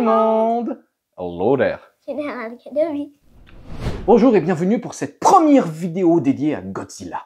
monde! Hello there! Général Academy. Bonjour et bienvenue pour cette première vidéo dédiée à Godzilla.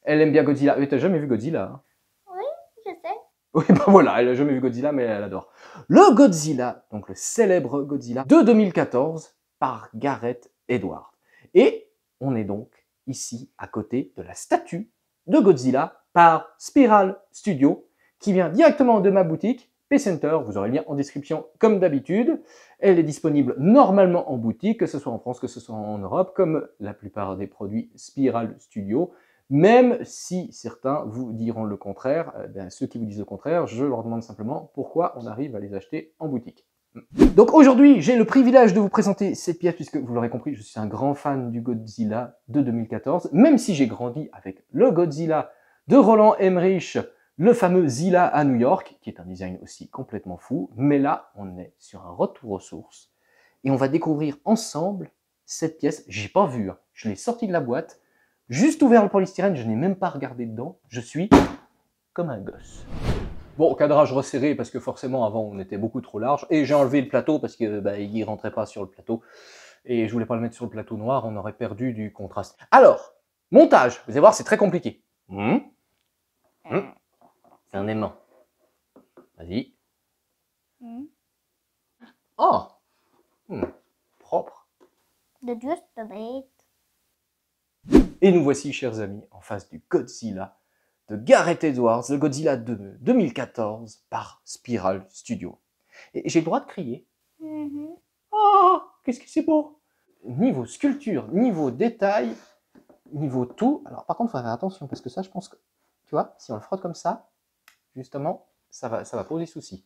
Elle aime bien Godzilla. Mais t'as jamais vu Godzilla, hein? Oui, je sais. Oui, bah voilà, elle a jamais vu Godzilla, mais elle adore. Le Godzilla, donc le célèbre Godzilla de 2014 par Gareth Edwards. Et on est donc ici à côté de la statue de Godzilla par Spiral Studio, qui vient directement de ma boutique P-Center. Vous aurez le lien en description comme d'habitude. Elle est disponible normalement en boutique, que ce soit en France, que ce soit en Europe, comme la plupart des produits Spiral Studio. Même si certains vous diront le contraire, ceux qui vous disent le contraire, je leur demande simplement pourquoi on arrive à les acheter en boutique. Donc aujourd'hui, j'ai le privilège de vous présenter cette pièce, puisque vous l'aurez compris, je suis un grand fan du Godzilla de 2014, même si j'ai grandi avec le Godzilla de Roland Emmerich, le fameux Zilla à New York, qui est un design aussi complètement fou, mais là, on est sur un retour aux sources, et on va découvrir ensemble cette pièce. J'ai pas vu, hein. Je l'ai sortie de la boîte, juste ouvert le polystyrène, je n'ai même pas regardé dedans, je suis comme un gosse. Bon, cadrage resserré parce que forcément avant on était beaucoup trop large, et j'ai enlevé le plateau parce que il rentrait pas sur le plateau, et je voulais pas le mettre sur le plateau noir, on aurait perdu du contraste. Alors, montage, vous allez voir, c'est très compliqué. C'est un aimant. Vas-y. Oh, propre. The Just a Bait. Et nous voici, chers amis, en face du Godzilla de Gareth Edwards, le Godzilla de 2014 par Spiral Studio. Et j'ai le droit de crier. Oh, qu'est-ce que c'est beau! Niveau sculpture, niveau détail, niveau tout. Alors par contre, il faut faire attention parce que ça, je pense que, tu vois, si on le frotte comme ça, justement, ça va poser souci.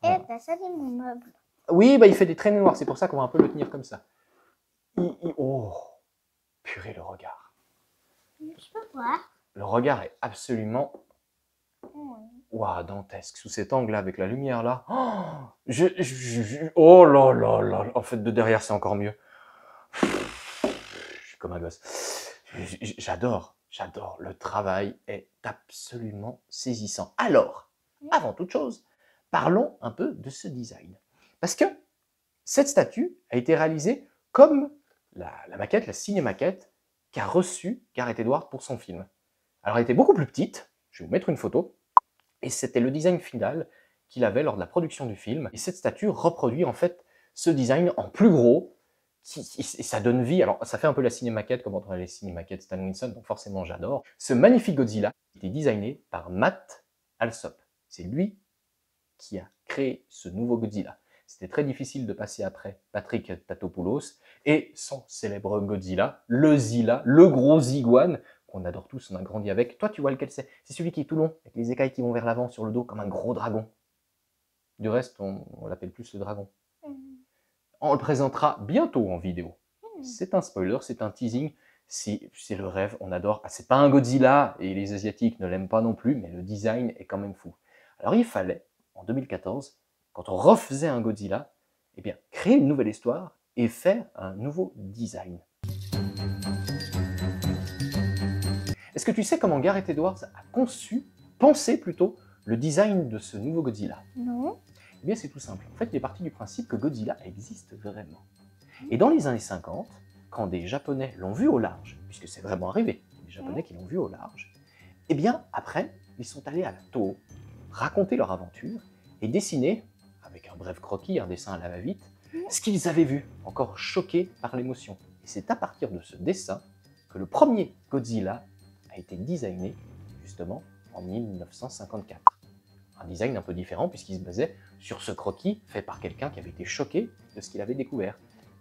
Et t'as salé mon meuble. Oui, il fait des traînées noires, c'est pour ça qu'on va un peu le tenir comme ça. Oh, purée, le regard. Je peux voir. Le regard est absolument dantesque. Sous cet angle-là, avec la lumière là. Oh là là là. En fait, de derrière, c'est encore mieux. Je suis comme un gosse. J'adore. Le travail est absolument saisissant. Alors, avant toute chose, parlons un peu de ce design. Parce que cette statue a été réalisée comme la maquette, la ciné-maquette qu'a reçue Gareth Edwards pour son film. Alors, elle était beaucoup plus petite. Je vais vous mettre une photo. Et c'était le design final qu'il avait lors de la production du film. Et cette statue reproduit en fait ce design en plus gros. Et ça donne vie. Alors, ça fait un peu la ciné-maquette, comme on les ciné-maquettes Stan Winston, donc forcément j'adore. Ce magnifique Godzilla a été designé par Matt Alsop. C'est lui qui a créé ce nouveau Godzilla. C'était très difficile de passer après Patrick Tatopoulos et son célèbre Godzilla, le Zilla, le gros iguane, qu'on adore tous, on a grandi avec. Toi, tu vois lequel c'est? C'est celui qui est tout long, avec les écailles qui vont vers l'avant sur le dos, comme un gros dragon. Du reste, on l'appelle plus le dragon. On le présentera bientôt en vidéo. C'est un spoiler, c'est un teasing, c'est le rêve, on adore. C'est pas un Godzilla, et les Asiatiques ne l'aiment pas non plus, mais le design est quand même fou. Alors il fallait, en 2014, quand on refaisait un Godzilla, créer une nouvelle histoire et faire un nouveau design. Est-ce que tu sais comment Gareth Edwards a pensé plutôt, le design de ce nouveau Godzilla? Non. Eh bien, c'est tout simple. En fait, il est parti du principe que Godzilla existe vraiment. Et dans les années 50, quand des Japonais l'ont vu au large, puisque c'est vraiment arrivé, des Japonais qui l'ont vu au large, après, ils sont allés à la Toho, raconter leur aventure et dessiner, avec un bref croquis, un dessin à la va-vite, ce qu'ils avaient vu, encore choqués par l'émotion. Et c'est à partir de ce dessin que le premier Godzilla a été designé, justement, en 1954. Un design un peu différent, puisqu'il se basait sur ce croquis fait par quelqu'un qui avait été choqué de ce qu'il avait découvert.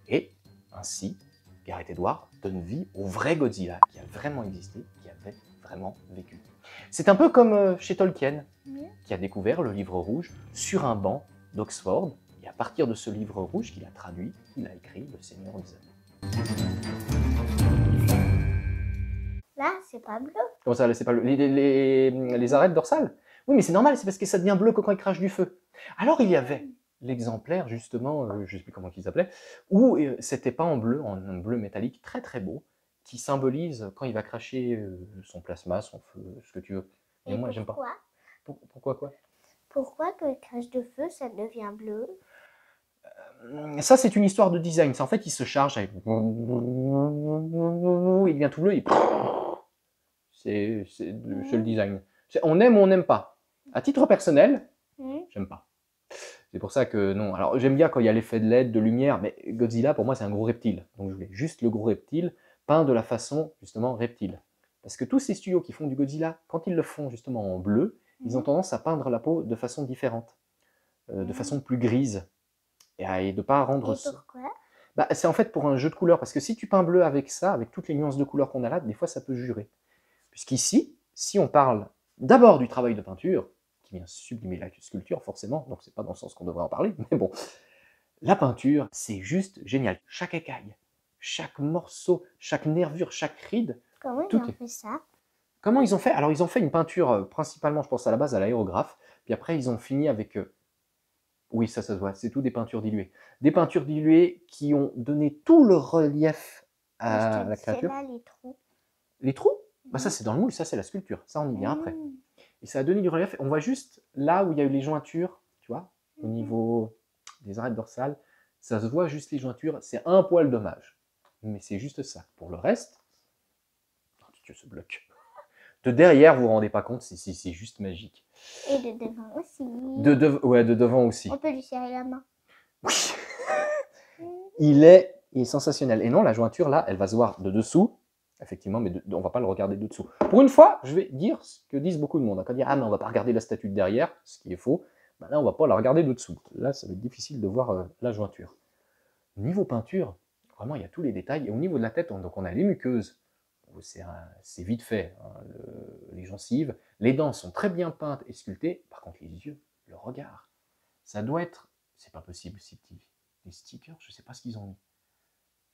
Et ainsi, Gareth Edwards donne vie au vrai Godzilla, qui a vraiment existé, qui avait vraiment vécu. C'est un peu comme chez Tolkien, qui a découvert le livre rouge sur un banc d'Oxford, et à partir de ce livre rouge qu'il a traduit, il a écrit Le Seigneur des Anneaux. Là, c'est pas bleu. Comment ça, c'est pas bleu? Les arêtes dorsales? Oui, mais c'est normal, c'est parce que ça devient bleu quand il crache du feu. Alors il y avait l'exemplaire, justement, je ne sais plus comment il s'appelait, où c'était pas en bleu, en un bleu métallique très très beau, qui symbolise quand il va cracher son plasma, son feu, ce que tu veux. Et moi, j'aime pas. Pourquoi? Pourquoi quoi? Pourquoi que le crash de feu, ça devient bleu? Ça, c'est une histoire de design. En fait, il se charge avec... Il devient tout bleu. C'est le design. On aime ou on n'aime pas. À titre personnel, j'aime pas. C'est pour ça que non. Alors, j'aime bien quand il y a l'effet de LED, de lumière, mais Godzilla, pour moi, c'est un gros reptile. Donc, je voulais juste le gros reptile, peint de la façon, justement, reptile. Parce que tous ces studios qui font du Godzilla, quand ils le font, justement, en bleu, ils ont tendance à peindre la peau de façon différente, de façon plus grise. Et de ne pas rendre... Et pourquoi? Bah, c'est en fait pour un jeu de couleurs, parce que si tu peins bleu avec ça, avec toutes les nuances de couleurs qu'on a là, des fois, ça peut jurer. Puisqu'ici, si on parle d'abord du travail de peinture, qui vient sublimer la sculpture, forcément, donc c'est pas dans le sens qu'on devrait en parler, mais bon, la peinture, c'est juste génial. Chaque écaille, chaque morceau, chaque nervure, chaque ride. Comment ils ont fait ça? Comment ils ont fait? Alors, ils ont fait une peinture, principalement, je pense à la base, à l'aérographe, puis après, ils ont fini avec... oui, ça se voit, c'est tout des peintures diluées. Des peintures diluées qui ont donné tout le relief à la créature. Là, les trous. Les trous? Bah ça, c'est dans le moule, ça, c'est la sculpture. Ça, on y vient après. Et ça a donné du relief. On voit juste là où il y a eu les jointures, tu vois, au niveau des arêtes dorsales. Ça se voit juste les jointures. C'est un poil dommage. Mais c'est juste ça. Pour le reste, oh, Dieu, ce bloc. De derrière, vous vous rendez pas compte, c'est juste magique. Et de devant aussi. Ouais, de devant aussi. On peut lui serrer la main. Oui. Il est sensationnel. Et non, la jointure, là, elle va se voir de dessous. Effectivement, mais on ne va pas le regarder de dessous. Pour une fois, je vais dire ce que disent beaucoup de monde. Quand on dit « Ah, mais on ne va pas regarder la statue de derrière », ce qui est faux, ben là, on ne va pas la regarder de dessous. Là, ça va être difficile de voir la jointure. Niveau peinture, vraiment, il y a tous les détails. Et au niveau de la tête, donc on a les muqueuses. C'est vite fait, hein, les gencives. Les dents sont très bien peintes et sculptées. Par contre, les yeux, le regard, ça doit être... C'est pas possible, ces petits... Les stickers, je ne sais pas ce qu'ils ont mis.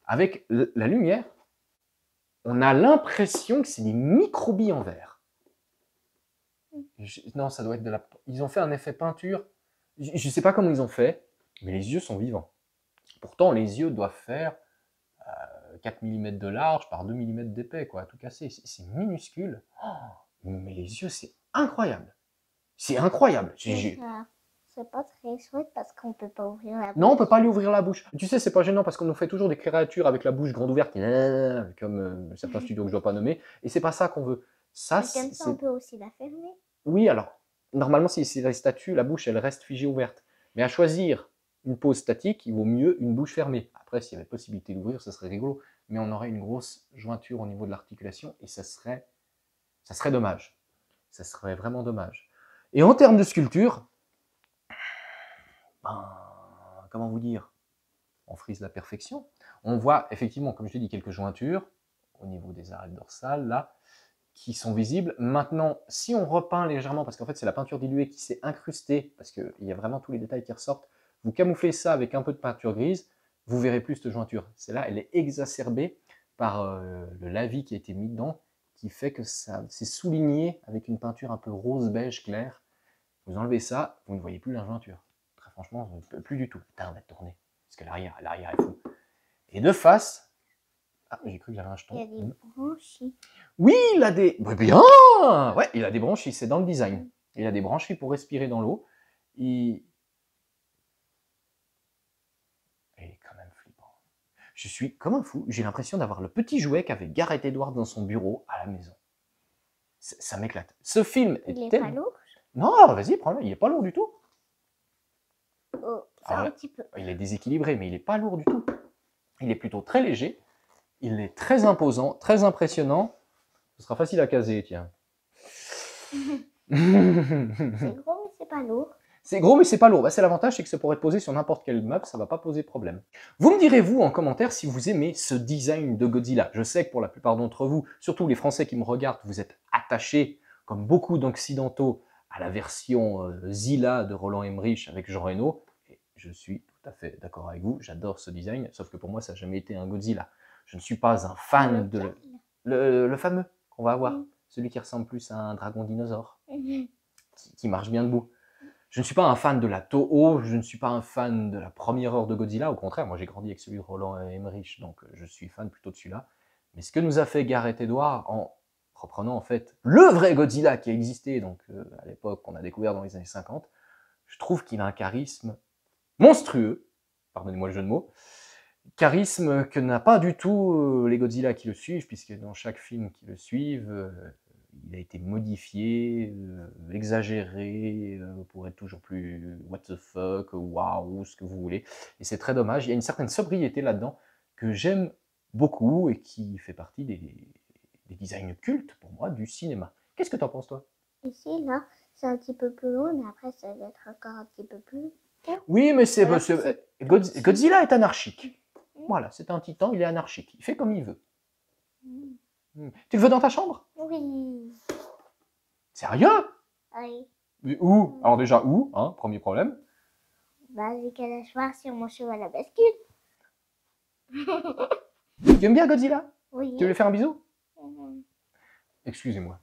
Avec la lumière, on a l'impression que c'est des microbilles en verre. Non, ça doit être de la... Ils ont fait un effet peinture. Je ne sais pas comment ils ont fait, mais les yeux sont vivants. Pourtant, les yeux doivent faire 4 mm de large par 2 mm d'épais, quoi, tout cassé. C'est minuscule. Oh, mais les yeux, c'est incroyable. C'est incroyable. C'est pas très chouette parce qu'on peut pas ouvrir la bouche. Non, on peut pas lui ouvrir la bouche. Tu sais, c'est pas gênant parce qu'on nous fait toujours des créatures avec la bouche grande ouverte, comme certains studios que je dois pas nommer. Et c'est pas ça qu'on veut. Ça, comme ça, on peut aussi la fermer. Oui, alors, normalement, si c'est la statue, la bouche, elle reste figée ouverte. Mais à choisir une pose statique, il vaut mieux une bouche fermée. Après, s'il y avait possibilité d'ouvrir, ça serait rigolo. Mais on aurait une grosse jointure au niveau de l'articulation et ça serait dommage. Ça serait vraiment dommage. Et en termes de sculpture, comment vous dire, on frise la perfection. On voit effectivement, comme je l'ai dit, quelques jointures au niveau des arêtes dorsales, là, qui sont visibles. Maintenant, si on repeint légèrement, parce qu'en fait, c'est la peinture diluée qui s'est incrustée, parce qu'il y a vraiment tous les détails qui ressortent, vous camouflez ça avec un peu de peinture grise, vous verrez plus cette jointure. C'est là, elle est exacerbée par le lavis qui a été mis dedans, qui fait que ça c'est souligné avec une peinture un peu rose-beige clair. Vous enlevez ça, vous ne voyez plus la jointure. Très franchement, plus du tout. Putain, on va tourner, parce que l'arrière est fou. Et de face, ah, j'ai cru que j'avais un jeton. Il y a des branchies. Oui, il a des... Bien. Ouais, il a des branchies, c'est dans le design. Il a des branchies pour respirer dans l'eau. Il est quand même flippant. Je suis comme un fou. J'ai l'impression d'avoir le petit jouet qu'avait Gareth Edwards dans son bureau à la maison. Ça m'éclate. Ce film est Il est pas lourd? Non, vas-y, prends-le. Il est pas lourd du tout. Oh, ça un petit peu. Il est déséquilibré, mais il est pas lourd du tout. Il est plutôt très léger. Il est très imposant, très impressionnant. Ce sera facile à caser, tiens. C'est gros, mais c'est pas lourd. C'est gros, mais c'est pas lourd. Bah, c'est l'avantage, c'est que ça pourrait être posé sur n'importe quel meuble, ça va pas poser problème. Vous me direz, vous, en commentaire, si vous aimez ce design de Godzilla. Je sais que pour la plupart d'entre vous, surtout les Français qui me regardent, vous êtes attachés, comme beaucoup d'Occidentaux, à la version Zilla de Roland Emmerich avec Jean Reno. Et je suis tout à fait d'accord avec vous, j'adore ce design, sauf que pour moi, ça n'a jamais été un Godzilla. Je ne suis pas un fan de... Le fameux qu'on va avoir, celui qui ressemble plus à un dragon dinosaure, qui marche bien debout. Je ne suis pas un fan de la Toho, je ne suis pas un fan de la première heure de Godzilla, au contraire, moi j'ai grandi avec celui de Roland Emmerich, donc je suis fan plutôt de celui-là. Mais ce que nous a fait Gareth Edwards, en reprenant en fait le vrai Godzilla qui a existé, donc à l'époque qu'on a découvert dans les années 50, Je trouve qu'il a un charisme monstrueux, pardonnez-moi le jeu de mots, charisme que n'a pas du tout les Godzilla qui le suivent, puisque dans chaque film qui le suivent, il a été modifié, exagéré, pour être toujours plus what the fuck, waouh, ce que vous voulez. Et c'est très dommage. Il y a une certaine sobriété là-dedans que j'aime beaucoup et qui fait partie des designs cultes pour moi du cinéma. Qu'est-ce que t'en penses, toi? Ici, là, c'est un petit peu plus long, mais après, ça va être encore un petit peu plus. Oui, mais c'est Alors, c'est petit. Godzilla est anarchique. Voilà, c'est un titan, il est anarchique. Il fait comme il veut. Tu le veux dans ta chambre? Oui. Sérieux? Oui. Mais où? Alors déjà, où? Hein, premier problème. Bah, j'ai qu'à la choix sur mon cheval à bascule. Tu aimes bien Godzilla? Oui. Tu veux lui faire un bisou? Excusez-moi.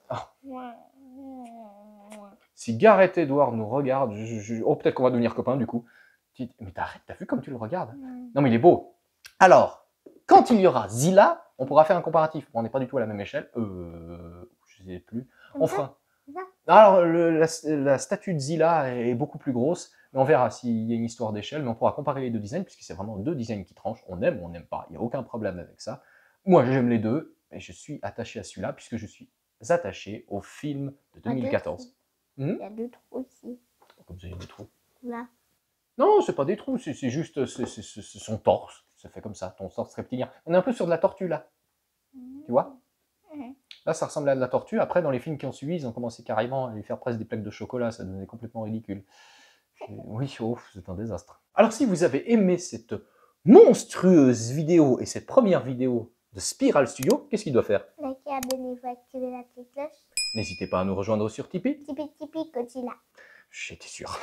Ah. Si Gareth Edward nous regarde, oh, peut-être qu'on va devenir copains du coup. Mais t'arrêtes, t'as vu comme tu le regardes? Non, mais il est beau. Alors, quand il y aura Zilla, on pourra faire un comparatif. On n'est pas du tout à la même échelle. Je ne sais plus. On fera. Alors, la statue de Zilla est beaucoup plus grosse, mais on verra s'il y a une histoire d'échelle, mais on pourra comparer les deux designs, puisque c'est vraiment deux designs qui tranchent. On aime ou on n'aime pas. Il n'y a aucun problème avec ça. Moi, j'aime les deux, et je suis attaché à celui-là, puisque je suis attaché au film de 2014. Il y a deux trous ici. Comme ça, il y a des trous. Là. Non, c'est pas des trous, c'est juste c'est son torse. Ça fait comme ça, ton torse reptilien. On est un peu sur de la tortue là. Tu vois? Là, ça ressemble à de la tortue. Après, dans les films qui ont suivi, ils ont commencé carrément à lui faire presque des plaques de chocolat. Ça devenait complètement ridicule. Oui, oh, c'est un désastre. Alors, si vous avez aimé cette monstrueuse vidéo et cette première vidéo de Spiral Studio, qu'est-ce qu'il doit faire? Likez, abonnez-vous, activez la petite cloche. N'hésitez pas à nous rejoindre sur Tipeee. Tipeee, Godzilla. J'étais sûr.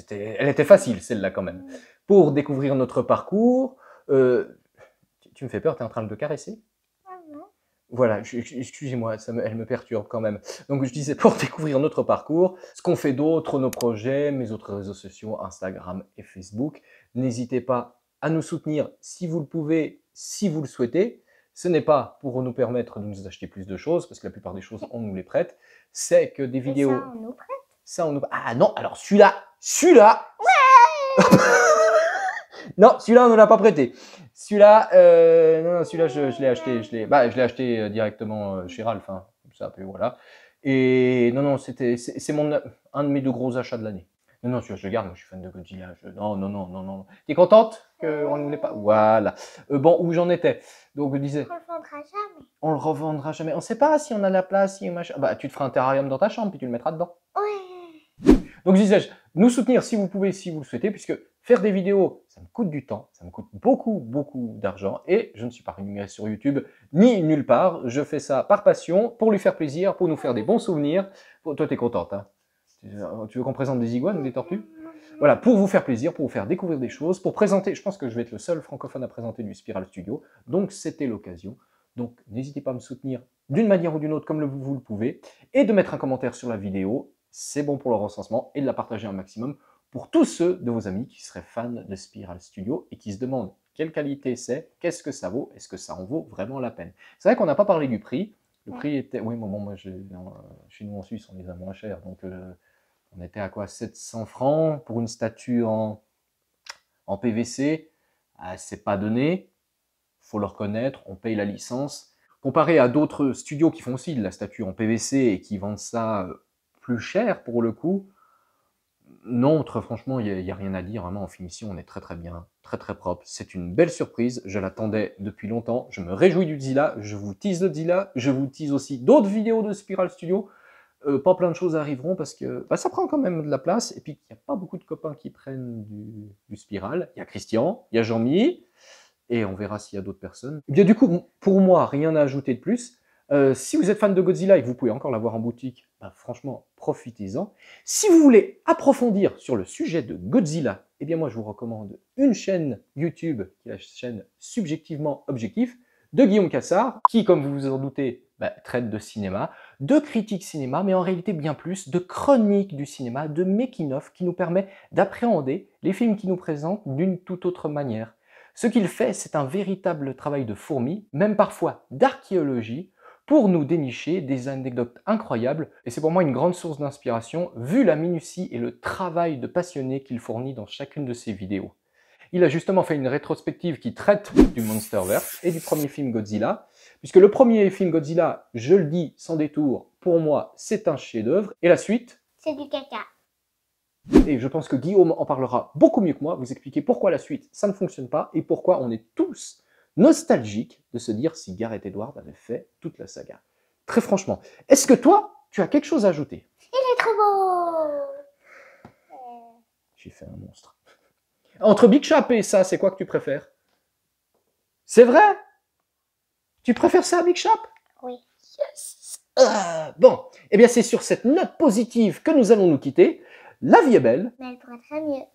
Elle était facile, celle-là, quand même. Pour découvrir notre parcours... tu me fais peur, tu es en train de le caresser? Voilà, excusez-moi, elle me perturbe quand même. Donc je disais, pour découvrir notre parcours, ce qu'on fait d'autre, nos projets, mes autres réseaux sociaux, Instagram et Facebook, n'hésitez pas à nous soutenir si vous le pouvez, si vous le souhaitez. Ce n'est pas pour nous permettre de nous acheter plus de choses, parce que la plupart des choses, on nous les prête. C'est que des vidéos... Ça, on nous prête. Ça, on nous... Ah non, alors celui-là ouais. Non, celui-là, on ne l'a pas prêté. Celui-là, non, celui-là, je l'ai acheté, je l'ai acheté directement chez Ralph, hein, comme ça, puis voilà. Et non, c'est un de mes deux gros achats de l'année. Non, celui-là, je le garde, moi, je suis fan de Godzilla. Non. T'es contente qu'on ne l'ait pas? Voilà. Bon, où j'en étais? Donc, je disais... On le revendra jamais. On le revendra jamais. On ne sait pas si on a la place, si machin. Bah, tu te feras un terrarium dans ta chambre, puis tu le mettras dedans. Ouais. Donc, disais-je, nous soutenir si vous pouvez, si vous le souhaitez, puisque faire des vidéos, ça me coûte du temps, ça me coûte beaucoup d'argent, et je ne suis pas rémunéré sur YouTube, ni nulle part. Je fais ça par passion, pour lui faire plaisir, pour nous faire des bons souvenirs. Toi, t'es contente, hein? Tu veux qu'on présente des iguanes ou des tortues? Voilà, pour vous faire plaisir, pour vous faire découvrir des choses, pour présenter, je pense que je vais être le seul francophone à présenter du Spiral Studio, donc c'était l'occasion. Donc n'hésitez pas à me soutenir d'une manière ou d'une autre comme vous le pouvez, et de mettre un commentaire sur la vidéo, c'est bon pour le recensement, et de la partager un maximum pour tous ceux de vos amis qui seraient fans de Spiral Studio et qui se demandent quelle qualité c'est, qu'est-ce que ça vaut, est-ce que ça en vaut vraiment la peine. C'est vrai qu'on n'a pas parlé du prix, le prix était... Oui, moi chez nous en Suisse, on les a moins chers, donc on était à quoi, 700 francs pour une statue en PVC, c'est pas donné, faut le reconnaître, on paye la licence. Comparé à d'autres studios qui font aussi de la statue en PVC et qui vendent ça plus cher pour le coup, non, très franchement, il n'y a rien à dire. Vraiment, en finition, on est très bien, très propre. C'est une belle surprise. Je l'attendais depuis longtemps. Je me réjouis du Zilla. Je vous tease le Zilla. Je vous tease aussi d'autres vidéos de Spiral Studio. Pas plein de choses arriveront parce que ça prend quand même de la place. Et puis, il n'y a pas beaucoup de copains qui prennent du Spiral. Il y a Christian, il y a Jean-Mi. Et on verra s'il y a d'autres personnes. Et bien, du coup, pour moi, rien à ajouter de plus. Si vous êtes fan de Godzilla et que vous pouvez encore l'avoir en boutique, franchement, profitez-en. Si vous voulez approfondir sur le sujet de Godzilla, eh bien moi je vous recommande une chaîne YouTube, qui est la chaîne Subjectivement Objectif, de Guillaume Cassard, qui, comme vous vous en doutez, traite de cinéma, de critique cinéma, mais en réalité bien plus, de chronique du cinéma, de making-of, qui nous permet d'appréhender les films qu'il nous présente d'une toute autre manière. Ce qu'il fait, c'est un véritable travail de fourmi, même parfois d'archéologie, pour nous dénicher des anecdotes incroyables, et c'est pour moi une grande source d'inspiration, vu la minutie et le travail de passionné qu'il fournit dans chacune de ses vidéos. Il a justement fait une rétrospective qui traite du Monsterverse et du premier film Godzilla, puisque le premier film Godzilla, je le dis sans détour, pour moi, c'est un chef-d'œuvre, et la suite, C'est du caca. et je pense que Guillaume en parlera beaucoup mieux que moi, vous expliquer pourquoi la suite, ça ne fonctionne pas, et pourquoi on est tous nostalgiques de se dire si Gareth Edwards avait fait toute la saga. Très franchement, est-ce que toi, tu as quelque chose à ajouter? Il est trop beau. J'ai fait un monstre. Entre Big Shop et ça, c'est quoi que tu préfères? C'est vrai? Tu préfères ça à Big Shop? Oui. Yes. Bon, eh bien c'est sur cette note positive que nous allons nous quitter. La vie est belle. Mais elle pourrait être mieux.